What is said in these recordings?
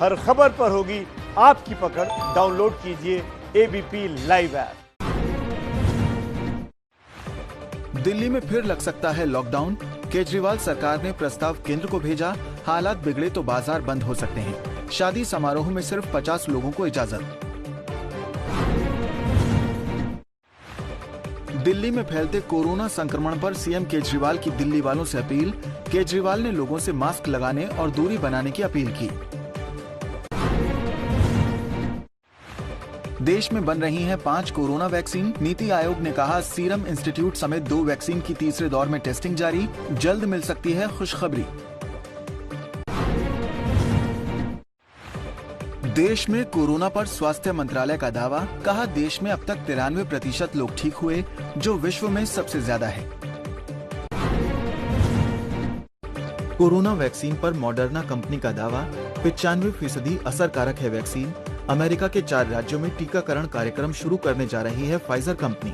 हर खबर पर होगी आपकी पकड़। डाउनलोड कीजिए एबीपी लाइव ऐप। दिल्ली में फिर लग सकता है लॉकडाउन। केजरीवाल सरकार ने प्रस्ताव केंद्र को भेजा। हालात बिगड़े तो बाजार बंद हो सकते हैं। शादी समारोह में सिर्फ 50 लोगों को इजाजत। दिल्ली में फैलते कोरोना संक्रमण पर सीएम केजरीवाल की दिल्ली वालों से अपील। केजरीवाल ने लोगों से मास्क लगाने और दूरी बनाने की अपील की। देश में बन रही हैं 5 कोरोना वैक्सीन। नीति आयोग ने कहा सीरम इंस्टीट्यूट समेत 2 वैक्सीन की तीसरे दौर में टेस्टिंग जारी। जल्द मिल सकती है खुशखबरी। देश में कोरोना पर स्वास्थ्य मंत्रालय का दावा। कहा देश में अब तक 93% लोग ठीक हुए, जो विश्व में सबसे ज्यादा है। कोरोना वैक्सीन पर मॉडर्ना कंपनी का दावा। 95% असरकारक है वैक्सीन। अमेरिका के 4 राज्यों में टीकाकरण कार्यक्रम शुरू करने जा रही है फाइजर कंपनी।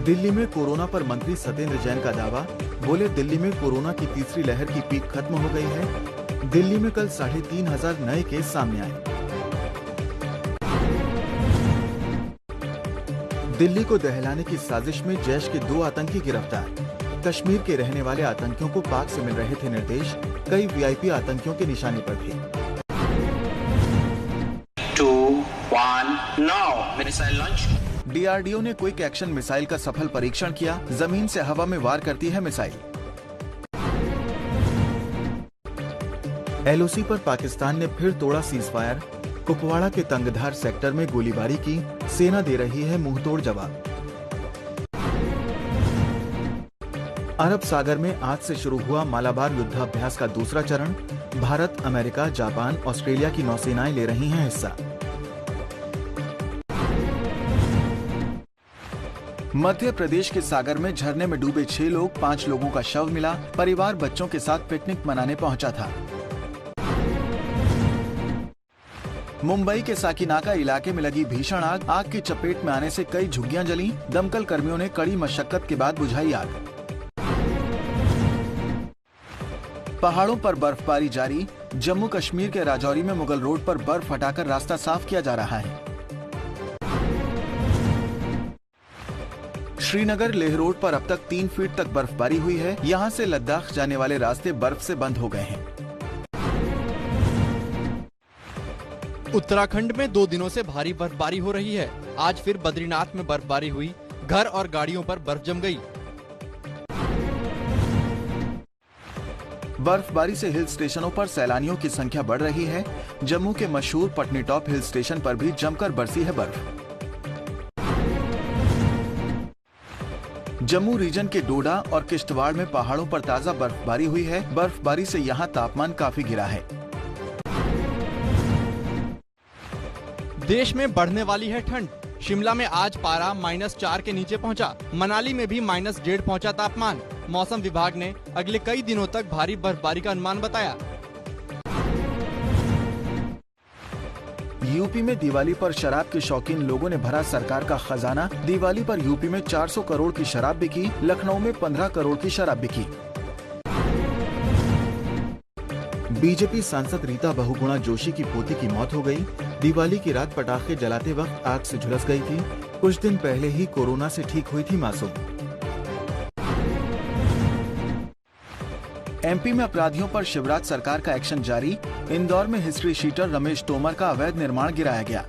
दिल्ली में कोरोना पर मंत्री सत्येंद्र जैन का दावा। बोले दिल्ली में कोरोना की तीसरी लहर की पीक खत्म हो गई है। दिल्ली में कल 3500 नए केस सामने आए। दिल्ली को दहलाने की साजिश में जैश के 2 आतंकी गिरफ्तार। कश्मीर के रहने वाले आतंकियों को पाक से मिल रहे थे निर्देश। कई वीआईपी आतंकियों के निशाने पर थे। 2, 1, now मिसाइल लॉन्च। डीआरडीओ ने क्विक एक्शन मिसाइल का सफल परीक्षण किया। जमीन से हवा में वार करती है मिसाइल। एलओसी पर पाकिस्तान ने फिर तोड़ा सीजफायर। कुपवाड़ा के तंगधार सेक्टर में गोलीबारी की। सेना दे रही है मुंहतोड़ जवाब। अरब सागर में आज से शुरू हुआ मालाबार युद्धाभ्यास का दूसरा चरण। भारत, अमेरिका, जापान, ऑस्ट्रेलिया की नौसेनाएं ले रही हैं हिस्सा। मध्य प्रदेश के सागर में झरने में डूबे 6 लोग, 5 लोगों का शव मिला। परिवार बच्चों के साथ पिकनिक मनाने पहुंचा था। मुंबई के साकिनाका इलाके में लगी भीषण आग। आग की चपेट में आने से कई झुग्गियां जलीं। दमकल कर्मियों ने कड़ी मशक्कत के बाद बुझाई आग। पहाड़ों पर बर्फबारी जारी। जम्मू कश्मीर के राजौरी में मुगल रोड पर बर्फ हटाकर रास्ता साफ किया जा रहा है। श्रीनगर लेह रोड पर अब तक 3 फीट तक बर्फबारी हुई है। यहां से लद्दाख जाने वाले रास्ते बर्फ से बंद हो गए हैं। उत्तराखंड में 2 दिनों से भारी बर्फबारी हो रही है। आज फिर बद्रीनाथ में बर्फबारी हुई। घर और गाड़ियों पर बर्फ जम गई। बर्फबारी से हिल स्टेशनों पर सैलानियों की संख्या बढ़ रही है। जम्मू के मशहूर पटनीटॉप हिल स्टेशन पर भी जमकर बरसी है बर्फ। जम्मू रीजन के डोडा और किश्तवाड़ में पहाड़ों पर ताजा बर्फबारी हुई है। बर्फबारी से यहां तापमान काफी गिरा है। देश में बढ़ने वाली है ठंड। शिमला में आज पारा -4 के नीचे पहुंचा। मनाली में भी -1.5 पहुंचा तापमान। मौसम विभाग ने अगले कई दिनों तक भारी बर्फबारी का अनुमान बताया। यूपी में दिवाली पर शराब के शौकीन लोगों ने भरा सरकार का खजाना। दिवाली पर यूपी में 400 करोड़ की शराब बिकी। लखनऊ में 15 करोड़ की शराब बिकी। बीजेपी सांसद रीता बहुगुणा जोशी की पोती की मौत हो गई। दिवाली की रात पटाखे जलाते वक्त आग से झुलस गई थी। कुछ दिन पहले ही कोरोना से ठीक हुई थी मासूम। एमपी में अपराधियों पर शिवराज सरकार का एक्शन जारी। इंदौर में हिस्ट्री शीटर रमेश तोमर का अवैध निर्माण गिराया गया।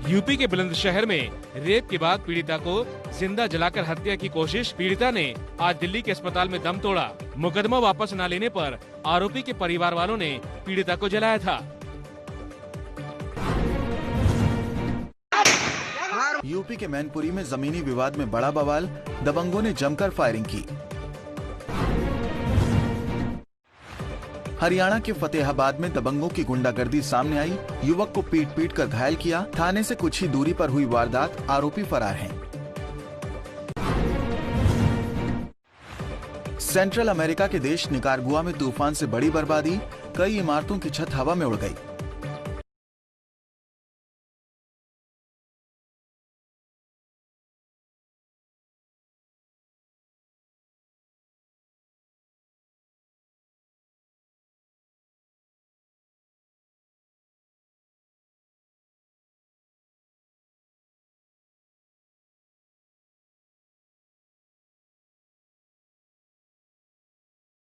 यूपी के बुलंदशहर में रेप के बाद पीड़िता को जिंदा जलाकर हत्या की कोशिश। पीड़िता ने आज दिल्ली के अस्पताल में दम तोड़ा। मुकदमा वापस न लेने पर आरोपी के परिवार वालों ने पीड़िता को जलाया था। यूपी के मैनपुरी में जमीनी विवाद में बड़ा बवाल। दबंगों ने जमकर फायरिंग की। हरियाणा के फतेहाबाद में दबंगों की गुंडागर्दी सामने आई। युवक को पीट कर घायल किया। थाने से कुछ ही दूरी पर हुई वारदात। आरोपी फरार हैं। सेंट्रल अमेरिका के देश निकारागुआ में तूफान से बड़ी बर्बादी। कई इमारतों की छत हवा में उड़ गई।